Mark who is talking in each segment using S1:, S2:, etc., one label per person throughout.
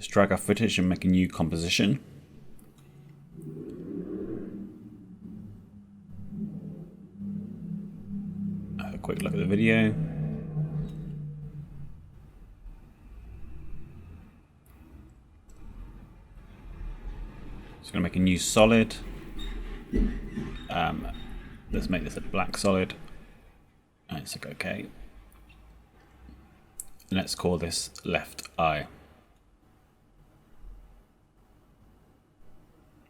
S1: Just drag our footage and make a new composition. Have a quick look at the video. Just going to make a new solid. Let's make this a black solid. And let's click OK. And let's call this left eye.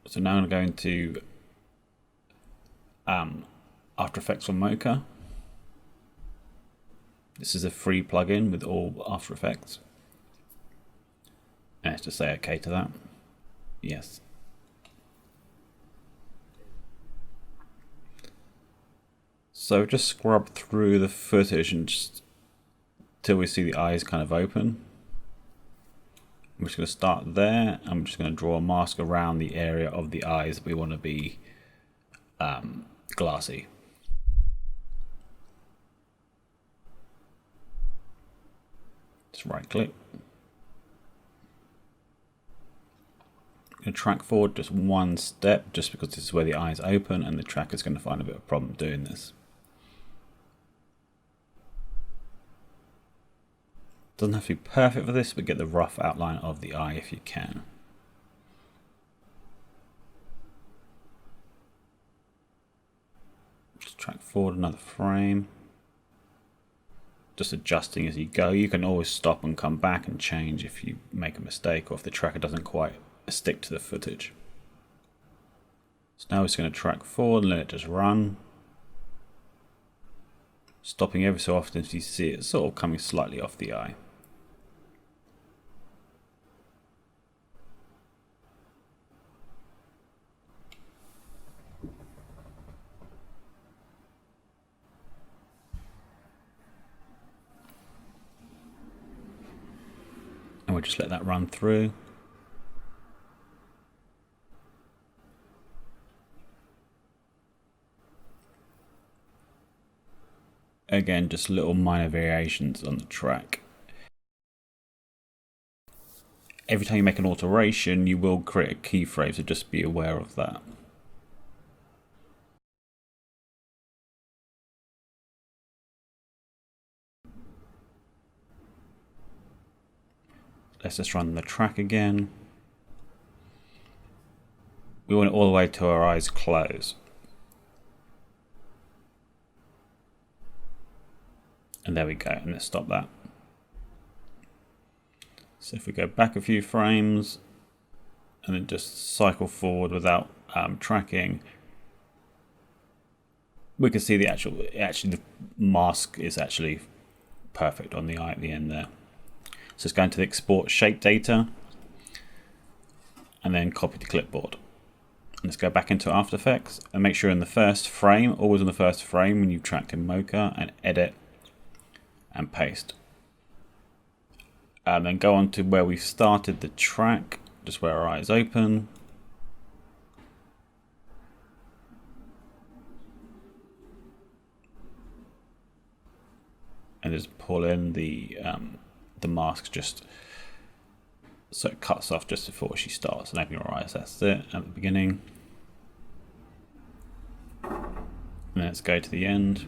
S1: So now I'm going to go into After Effects from Mocha. This is a free plugin with all After Effects. And let's just say OK to that. Yes. So just scrub through the footage and just till we see the eyes kind of open. I'm just going to start there. I'm just going to draw a mask around the area of the eyes that we want to be glassy. Just right click. I'm going to track forward just one step just because this is where the eyes open and the track is going to find a bit of a problem doing this. Doesn't have to be perfect for this, but get the rough outline of the eye if you can. Just track forward another frame. Just adjusting as you go. You can always stop and come back and change if you make a mistake or if the tracker doesn't quite stick to the footage. So now we're just going to track forward and let it just run. Stopping every so often as you see it sort of coming slightly off the eye. And we'll just let that run through. Again, just little minor variations on the track. Every time you make an alteration, you will create a keyframe, so just be aware of that. Let's just run the track again. We want it all the way to our eyes close. And there we go, and let's stop that. So if we go back a few frames and then just cycle forward without tracking, we can see the the mask is actually perfect on the eye at the end there. So it's going to the export shape data and then copy to clipboard. Let's go back into After Effects and make sure in the first frame, always in the first frame when you've tracked in Mocha, and edit and paste. And then go on to where we've started the track, just where our eyes open. And just pull in the mask just so it cuts off just before she starts and open your eyes. That's it at the beginning. And let's go to the end.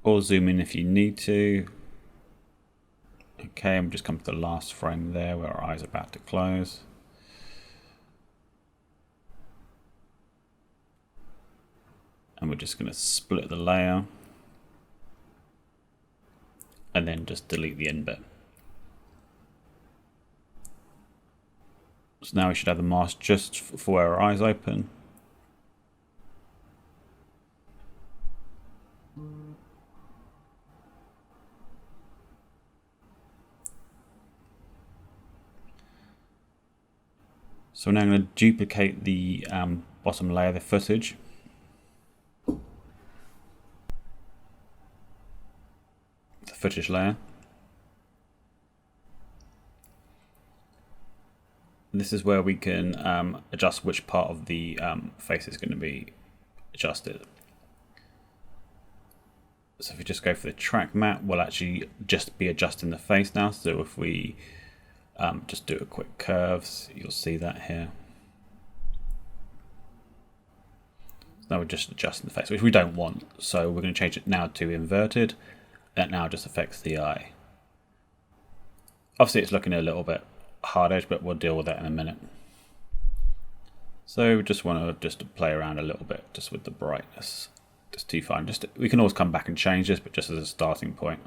S1: Or zoom in if you need to. Okay, I'm just come to the last frame there where our eyes are about to close. And we're just going to split the layer and then just delete the end bit. So now we should have the mask just for where our eyes open. So now I'm going to duplicate the bottom layer, the footage. The footage layer. This is where we can adjust which part of the face is going to be adjusted. So if we just go for the track matte, we'll actually just be adjusting the face now. So if we just do a quick curves, you'll see that here. Now we're just adjusting the face, which we don't want. So we're going to change it now to inverted. That now just affects the eye. Obviously it's looking a little bit hard edge, but we'll deal with that in a minute. So we just want to play around a little bit just with the brightness. Just too fine. We can always come back and change this, but just as a starting point.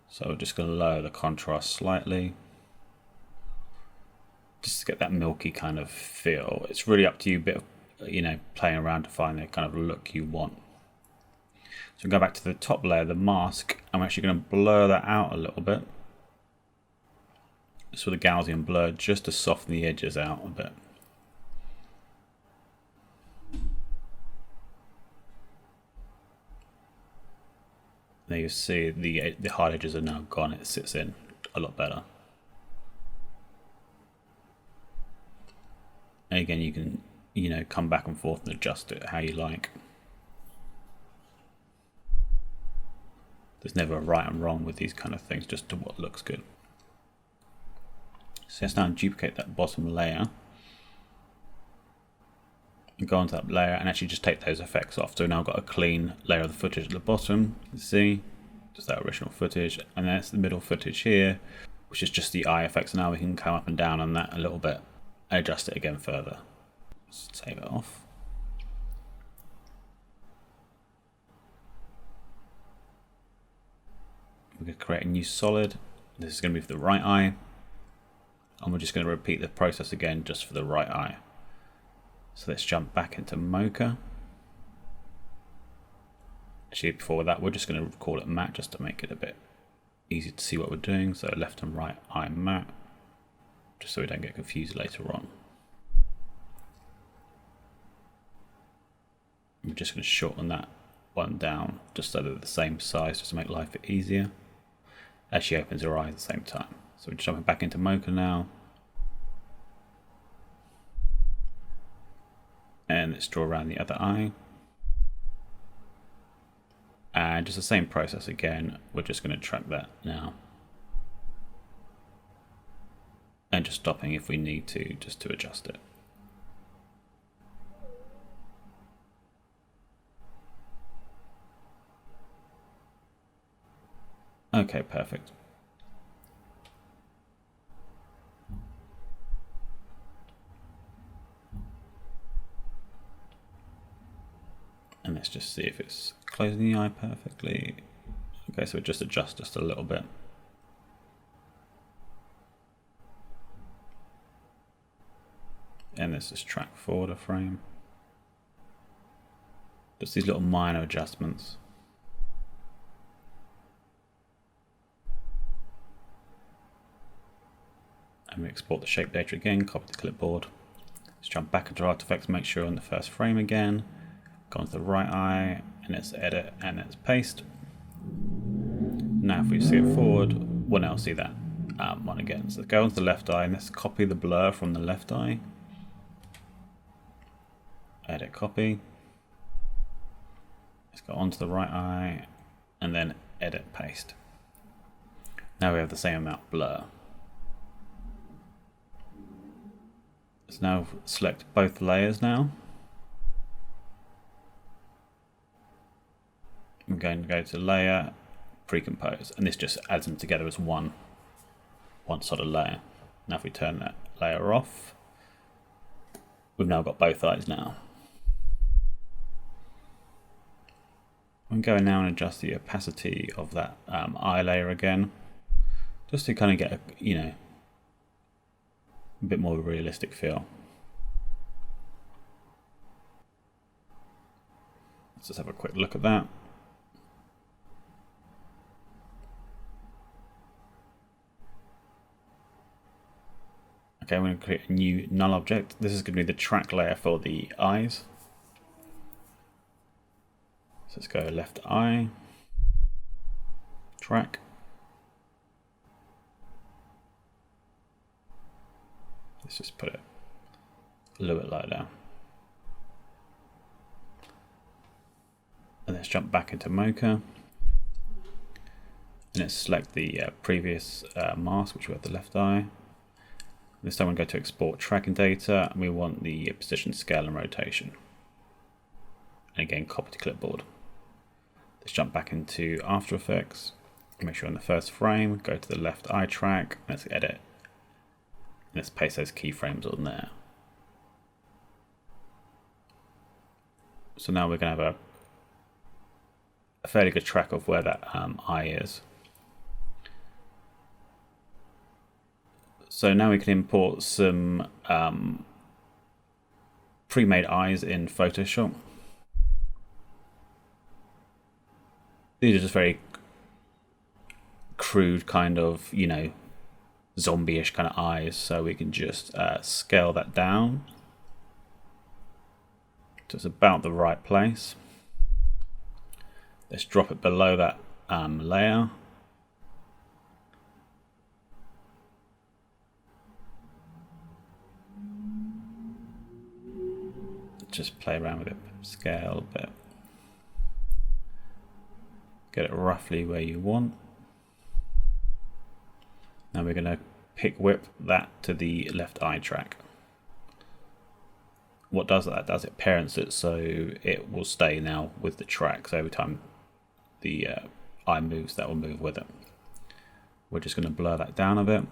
S1: So we're just going to lower the contrast slightly. Just to get that milky kind of feel. It's really up to you, bit of, playing around to find the kind of look you want. So we go back to the top layer, the mask. I'm actually going to blur that out a little bit. Just with a Gaussian blur, just to soften the edges out a bit. There you see the hard edges are now gone. It sits in a lot better. And again, you can come back and forth and adjust it how you like. There's never a right and wrong with these kind of things, just to what looks good. So let's now duplicate that bottom layer and go onto that layer and actually just take those effects off. So now I've got a clean layer of the footage at the bottom. You see, just that original footage, and then it's the middle footage here, which is just the eye effects. Now we can come up and down on that a little bit and adjust it again further. Save it off. We're going to create a new solid. This is going to be for the right eye. And we're just going to repeat the process again just for the right eye. So let's jump back into Mocha. Actually, before that, we're just going to call it matte just to make it a bit easy to see what we're doing. So left and right eye matte, just so we don't get confused later on. We're just going to shorten that one down just so they're the same size, just to make life a bit easier. As she opens her eye at the same time. So we're jumping back into Mocha now. And let's draw around the other eye. And just the same process again. We're just going to track that now. And just stopping if we need to, just to adjust it. Okay, perfect. And let's just see if it's closing the eye perfectly. Okay, so we just adjust just a little bit. And let's just track forward a frame. Just these little minor adjustments. And we export the shape data again, copy the clipboard. Let's jump back into Artifacts, make sure we're on the first frame again. Go onto the right eye, and let's edit, and let's paste. Now if we see it forward, we'll now see that one again. So go onto the left eye, and let's copy the blur from the left eye. Edit, copy. Let's go onto the right eye, and then edit, paste. Now we have the same amount blur. Let's now select both layers now. I'm going to go to layer, pre-compose, and this just adds them together as one sort of layer. Now if we turn that layer off, we've now got both eyes now. I'm going now and adjust the opacity of that eye layer again, just to kind of get a bit more of a realistic feel. Let's just have a quick look at that. Okay, I'm going to create a new null object. This is going to be the track layer for the eyes. So let's go left eye, track. Let's just put it a little bit lower down. Let's jump back into Mocha. And let's select the previous mask, which we have the left eye. This time we're going to export tracking data, and we want the position, scale, and rotation. And again, copy to clipboard. Let's jump back into After Effects. Make sure in the first frame, go to the left eye track. Let's edit. Let's paste those keyframes on there. So now we're going to have a fairly good track of where that eye is. So now we can import some pre-made eyes in Photoshop. These are just very crude kind of, you know, zombie-ish kind of eyes. So we can just scale that down to it's about the right place. Let's drop it below that layer. Just play around with it, scale a bit. Get it roughly where you want. Now we're going to pick whip that to the left eye track. What does that? Does it parents it so it will stay now with the track. So every time the eye moves, that will move with it. We're just going to blur that down a bit.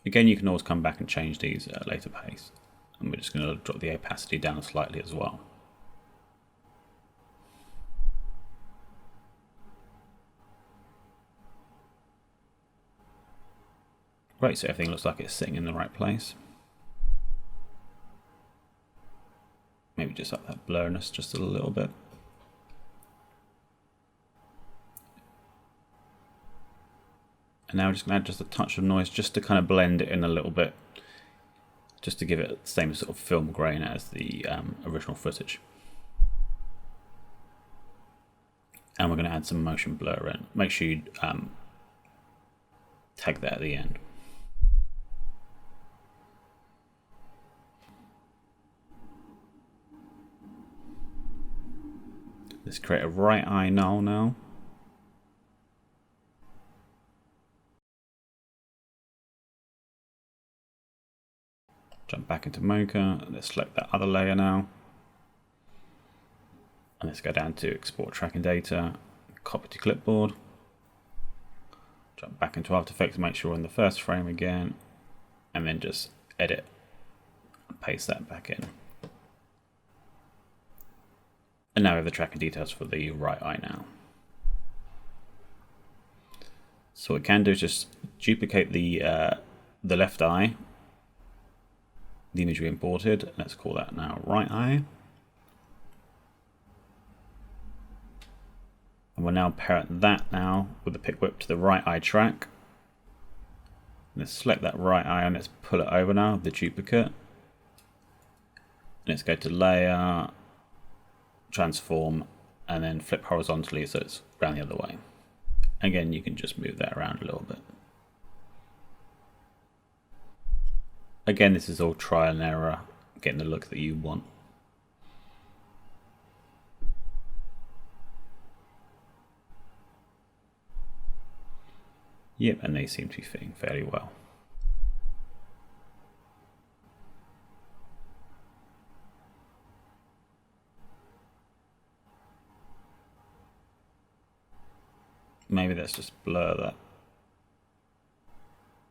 S1: Again, you can always come back and change these at a later pace. And we're just going to drop the opacity down slightly as well. Great, so everything looks like it's sitting in the right place. Maybe just up that blurriness just a little bit. And now we're just going to add just a touch of noise just to kind of blend it in a little bit, just to give it the same sort of film grain as the original footage. And we're going to add some motion blur in. Make sure you tag that at the end. Let's create a right eye null now. Jump back into Mocha. Let's select that other layer now. And let's go down to export tracking data, copy to clipboard. Jump back into After Effects, make sure we're in the first frame again, and then just edit and paste that back in. And now we have the tracking details for the right eye now. So what we can do is just duplicate the left eye, the image we imported. Let's call that now right eye. And we'll now parent that now with the pick whip to the right eye track. Let's select that right eye and let's pull it over now, the duplicate. Let's go to layer, transform, and then flip horizontally so it's around the other way. Again, you can just move that around a little bit. Again, this is all trial and error, getting the look that you want. Yep, and they seem to be fitting fairly well. Maybe let's just blur that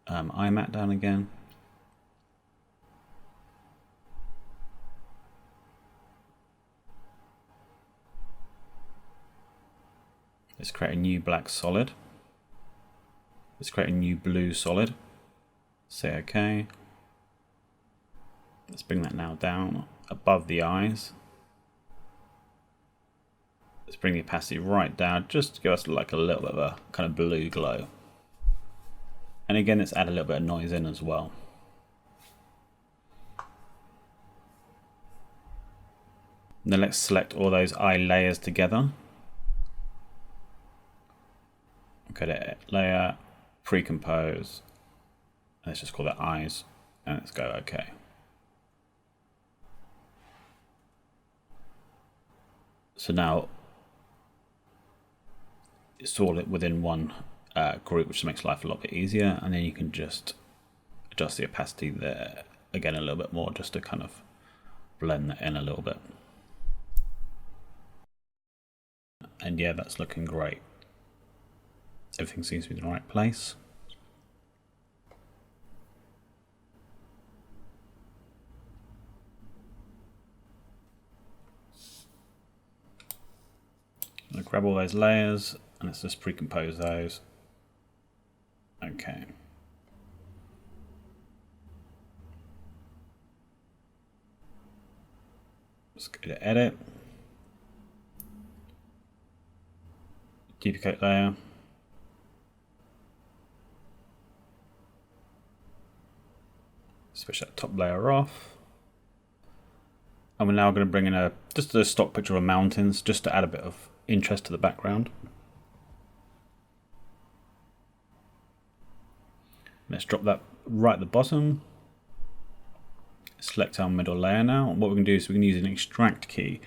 S1: eye mat down again. Let's create a new black solid. Let's create a new blue solid. Say OK. Let's bring that now down above the eyes. Let's bring the opacity right down just to give us like a little bit of a kind of blue glow. And again, let's add a little bit of noise in as well. Now let's select all those eye layers together. Go to layer, pre-compose. Let's just call that eyes, and let's go OK. So now it's all within one group, which makes life a lot bit easier. And then you can just adjust the opacity there again a little bit more, just to kind of blend that in a little bit. And yeah, that's looking great. Everything seems to be in the right place. I'm going to grab all those layers and let's just pre-compose those. Okay. Let's go to edit. Duplicate layer. Switch that top layer off. And we're now going to bring in just a stock picture of mountains, just to add a bit of interest to the background. Let's drop that right at the bottom. Select our middle layer now. What we can do is we can use an extract key.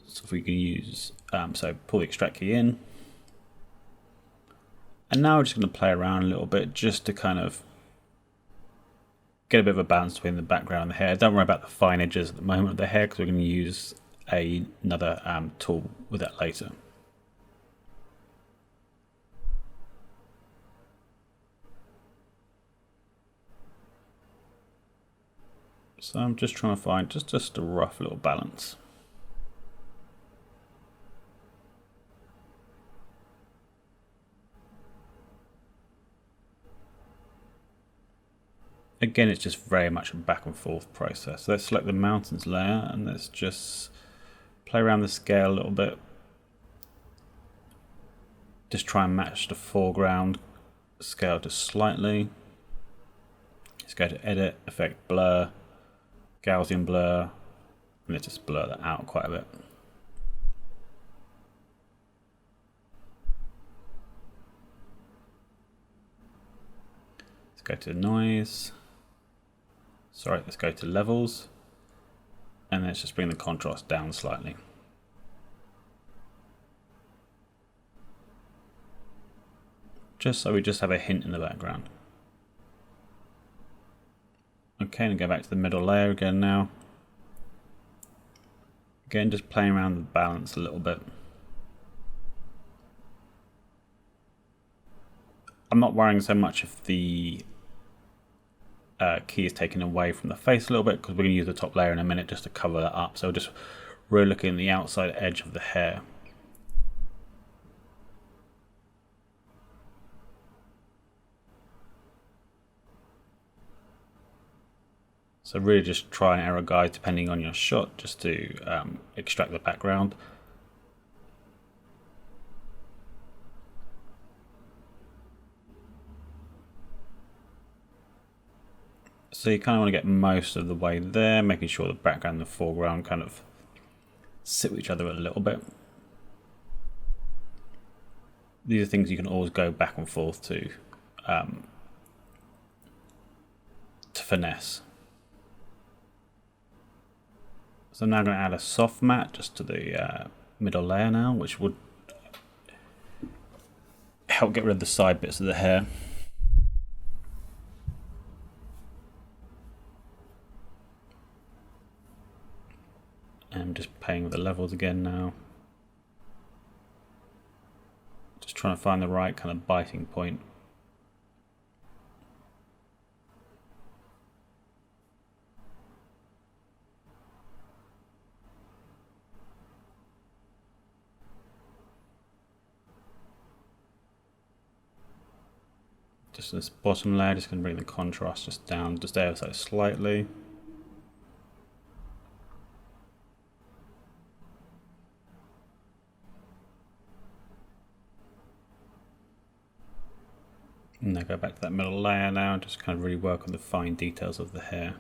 S1: So if we can use, so pull the extract key in. And now we're just going to play around a little bit just to kind of get a bit of a balance between the background and the hair. Don't worry about the fine edges at the moment of the hair, because we're going to use another tool with that later. So I'm just trying to find just a rough little balance. Again, it's just very much a back and forth process. Let's select the mountains layer and let's just play around the scale a little bit. Just try and match the foreground scale just slightly. Let's go to edit, effect, blur, Gaussian blur, and let's just blur that out quite a bit. Let's go to noise. Sorry, let's go to levels, and let's just bring the contrast down slightly. Just so we just have a hint in the background. Okay, and go back to the middle layer again now. Again, just playing around with the balance a little bit. I'm not worrying so much if the key is taken away from the face a little bit, because we're going to use the top layer in a minute just to cover that up. So just really looking at the outside edge of the hair. So really just try and error guide depending on your shot, just to extract the background. So you kind of want to get most of the way there, making sure the background and the foreground kind of sit with each other a little bit. These are things you can always go back and forth to finesse. So I'm now going to add a soft matte just to the middle layer now, which would help get rid of the side bits of the hair. I'm just playing with the levels again now. Just trying to find the right kind of biting point. Just this bottom layer, just going to bring the contrast just down, just ever so slightly. And then go back to that middle layer now, just kind of really work on the fine details of the hair.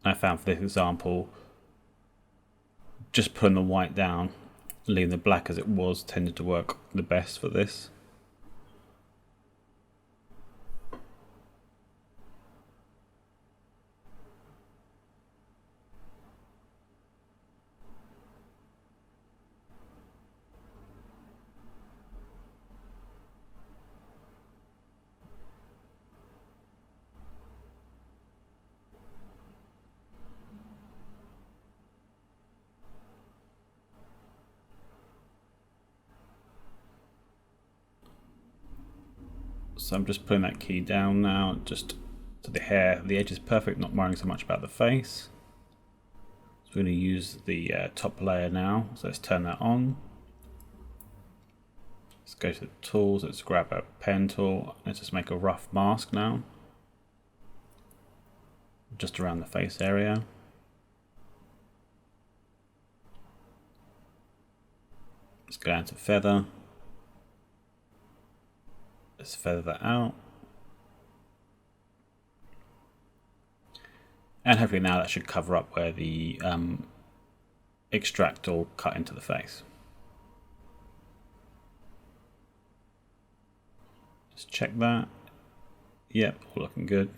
S1: I found for this example, just putting the white down, leaving the black as it was, tended to work the best for this. So I'm just putting that key down now, just to the hair. The edge is perfect, not worrying so much about the face. So we're going to use the top layer now, so let's turn that on. Let's go to the tools, let's grab a pen tool, let's just make a rough mask now. Just around the face area. Let's go down to feather. Let's feather that out. And hopefully now that should cover up where the extract will cut into the face. Just check that. Yep, all looking good.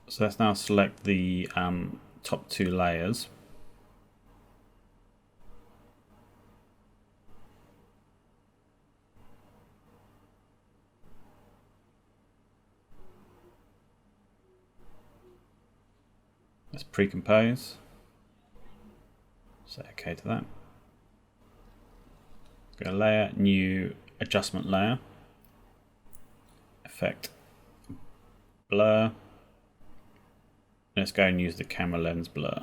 S1: So let's now select the top two layers. Let's pre-compose. Say OK to that. Go to layer, new adjustment layer. Effect, blur. Let's go and use the camera lens blur.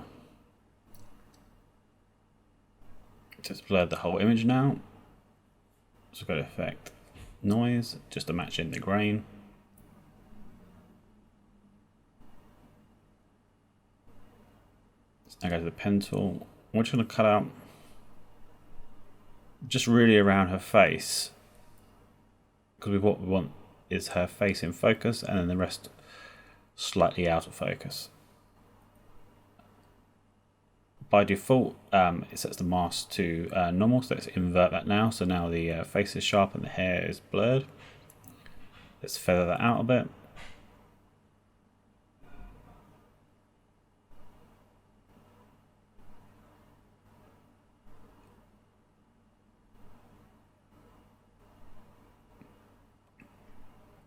S1: Just blur the whole image now. So go to effect, noise, just to match in the grain. Now go to the pen tool. We're just going to cut out just really around her face, because what we want is her face in focus and then the rest slightly out of focus. By default, it sets the mask to normal, so let's invert that now. So now the face is sharp and the hair is blurred. Let's feather that out a bit.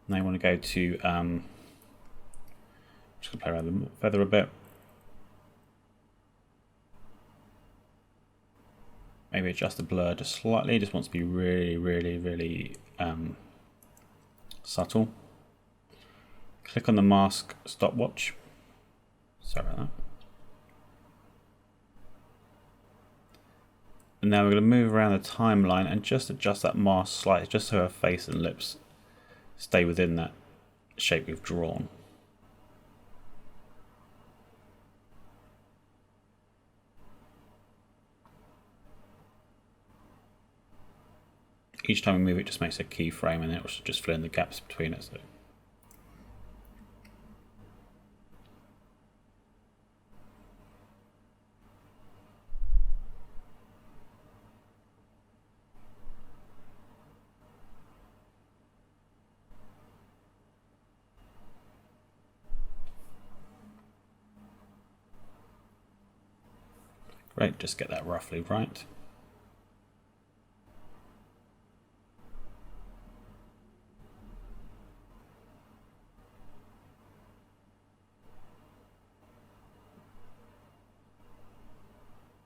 S1: Now you want to go to, just going to play around the feather a bit. Maybe adjust the blur just slightly, just wants to be really subtle. Click on the mask stopwatch. Sorry about that. And now we're going to move around the timeline and just adjust that mask slightly, just so her face and lips stay within that shape we've drawn. Each time we move it just makes a keyframe and it will just fill in the gaps between it. So. Great, just get that roughly right.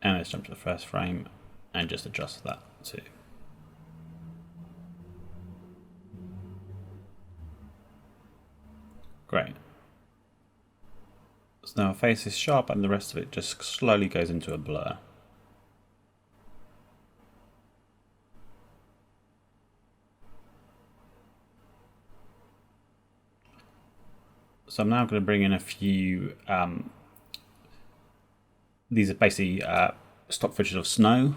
S1: And let's jump to the first frame and just adjust that too. Great. So now our face is sharp and the rest of it just slowly goes into a blur. So I'm now going to bring in a few, these are basically stock footage of snow,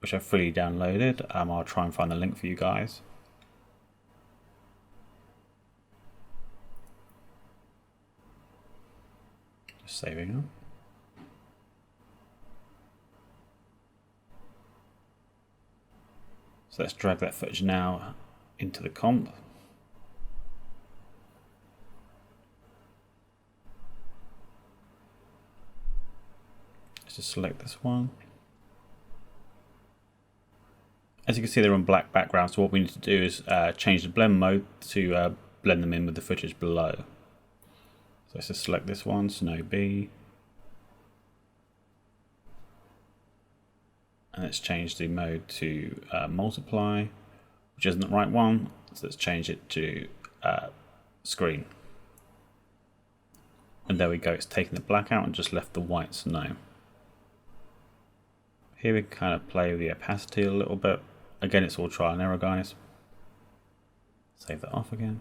S1: which I've fully downloaded. I'll try and find the link for you guys. Just saving them. So let's drag that footage now into the comp. Let's just select this one. As you can see, they're on black background, so what we need to do is change the blend mode to blend them in with the footage below. So let's just select this one, Snow B. And let's change the mode to multiply, which isn't the right one. So let's change it to screen. And there we go, it's taken the black out and just left the white snow. Here we can kind of play with the opacity a little bit. Again, it's all trial and error, guys. Save that off again.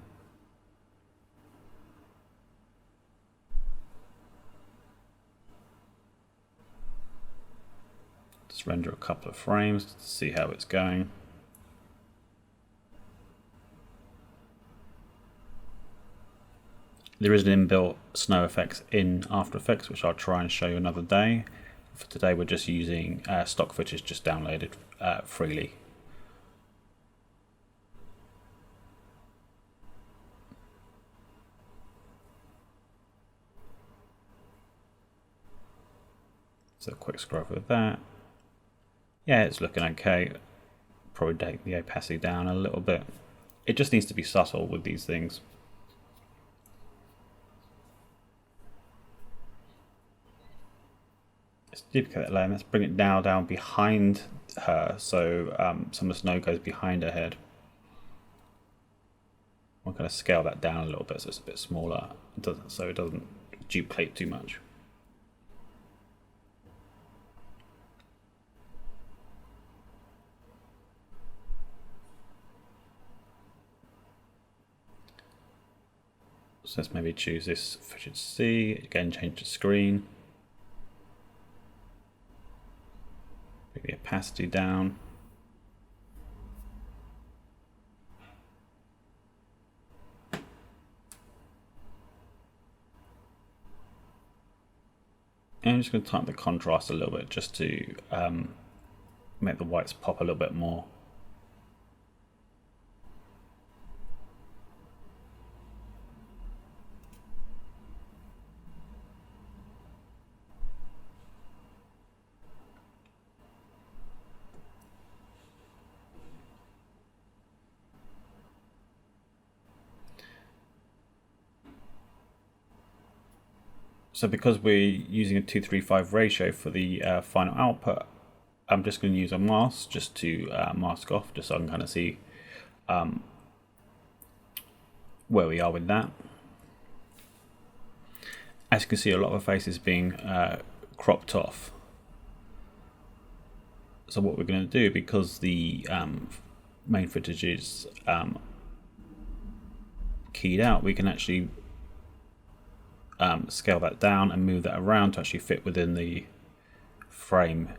S1: Just render a couple of frames to see how it's going. There is an inbuilt snow effects in After Effects, which I'll try and show you another day. For today, we're just using stock footage just downloaded freely. So a quick scrub with that. Yeah, it's looking okay. Probably take the opacity down a little bit. It just needs to be subtle with these things. Let's duplicate that layer and let's bring it now down behind her, so some of the snow goes behind her head. I'm going to scale that down a little bit so it's a bit smaller, so it doesn't duplicate too much. So let's maybe choose this footage C, again change the screen. Bring the opacity down. And I'm just going to tighten the contrast a little bit just to make the whites pop a little bit more. So because we're using a 2:3:5 ratio for the final output, I'm just going to use a mask just to mask off, just so I can kind of see where we are with that. As you can see, a lot of the face is being cropped off. So what we're going to do, because the main footage is keyed out, we can actually scale that down and move that around to actually fit within the frame.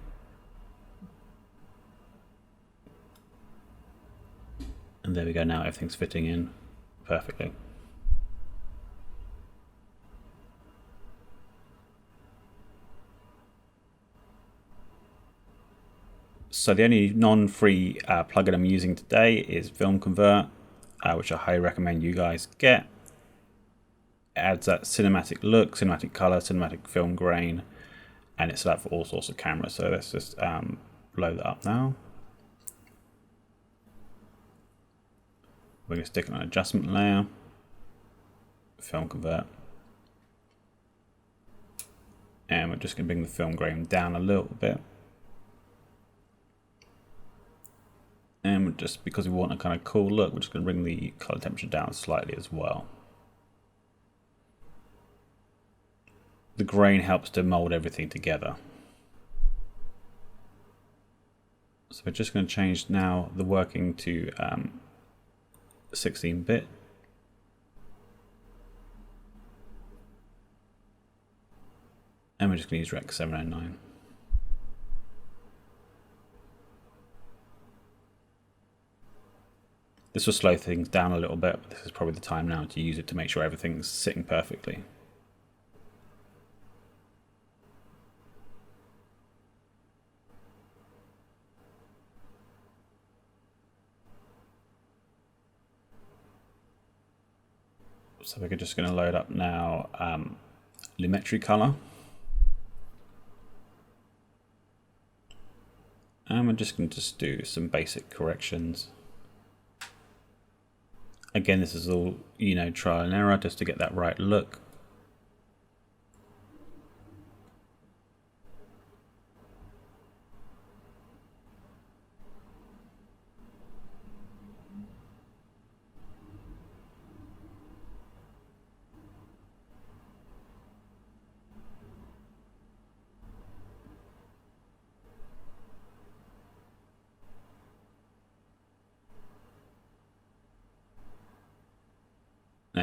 S1: And there we go, now everything's fitting in perfectly. So the only non-free plugin I'm using today is Film Convert, which I highly recommend you guys get. It adds that cinematic look, cinematic color, cinematic film grain, and it's set for all sorts of cameras. So let's just load that up now. We're going to stick it on an adjustment layer, Film Convert, and we're just going to bring the film grain down a little bit. And we're just, because we want a kind of cool look, we're just going to bring the color temperature down slightly as well. The grain helps to mold everything together. So we're just going to change now the working to 16-bit. And we're just going to use Rec 709. This will slow things down a little bit, but this is probably the time now to use it to make sure everything's sitting perfectly. So we're just going to load up now Lumetri color. And we're just going to do some basic corrections. Again, this is all, trial and error just to get that right look.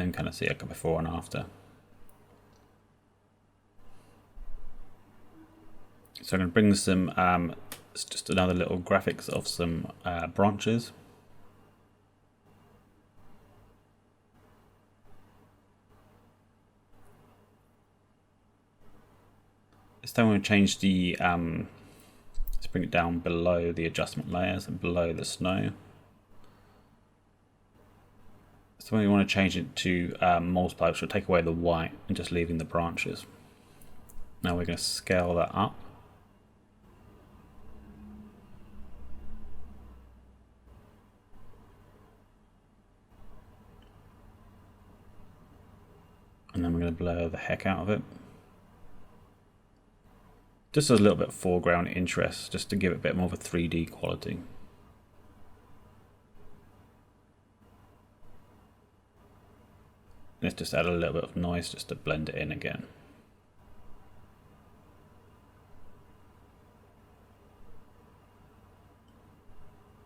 S1: and kind of see like a before and after. So I'm going to bring some, it's just another little graphics of some branches. This time we're going to change the, let's bring it down below the adjustment layers and below the snow. So we want to change it to multiply, which will take away the white and just leaving the branches. Now we're going to scale that up. And then we're going to blur the heck out of it. Just as a little bit of foreground interest, just to give it a bit more of a 3D quality. Let's just add a little bit of noise just to blend it in again.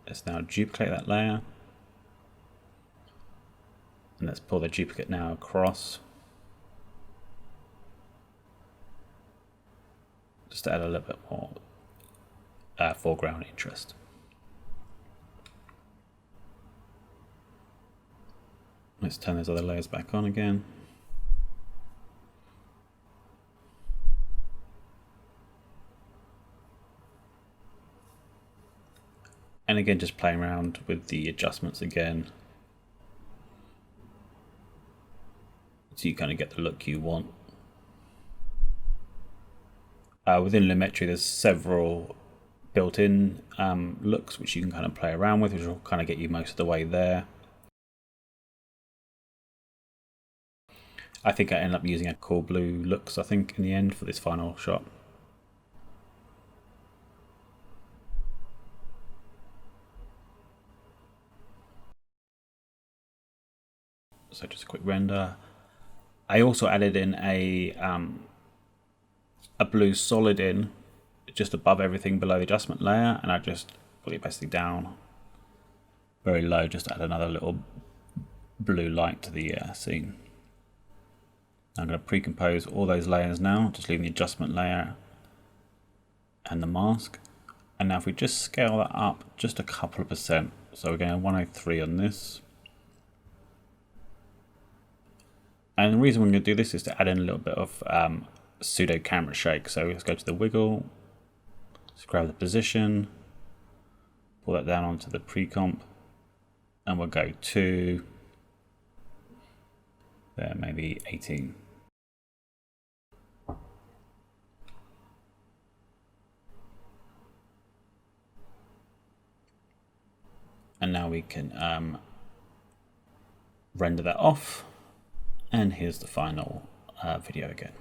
S1: Let's now duplicate that layer. And let's pull the duplicate now across. Just to add a little bit more foreground interest. Let's turn those other layers back on again. And again, just playing around with the adjustments again, so you kind of get the look you want. Within Lumetri, there's several built-in looks which you can kind of play around with, which will kind of get you most of the way there. I think I ended up using a cool blue looks, I think, in the end for this final shot. So just a quick render. I also added in a blue solid in just above everything below the adjustment layer, and I just put the opacity down very low just to add another little blue light to the scene. I'm going to pre-compose all those layers now, just leaving the adjustment layer and the mask. And now if we just scale that up just a couple of percent, so we're going 103 on this. And the reason we're going to do this is to add in a little bit of pseudo camera shake. So let's go to the wiggle, let's grab the position, pull that down onto the pre-comp, and we'll go to there, maybe 18. And now we can render that off. And here's the final video again.